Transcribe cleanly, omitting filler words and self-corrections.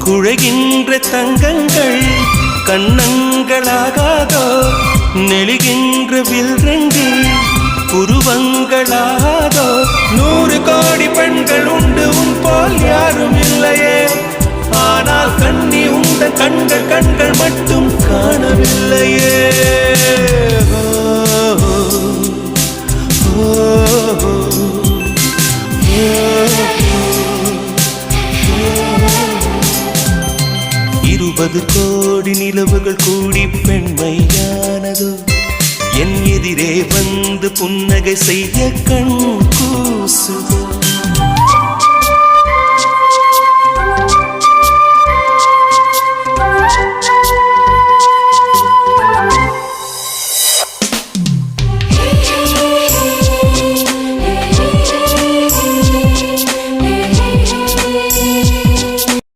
குழைகின்ற தங்கங்கள் கண்ணங்களாகாதோ நெளிகின்ற வில்ரங்கில் புருவங்களாகாதோ 100 கோடி பெண்கள் உண்டு உன் போல் யாரும் இல்லையே ஆனால் கண்ணி உண்ட கண்கள் கண்கள் மட்டும் காணவில்லையே இருபது கோடி நிலவுகள் கூடி பெண்மையானதோ என் எதிரே வந்து புன்னகை செய்ய கண் கூசுதோ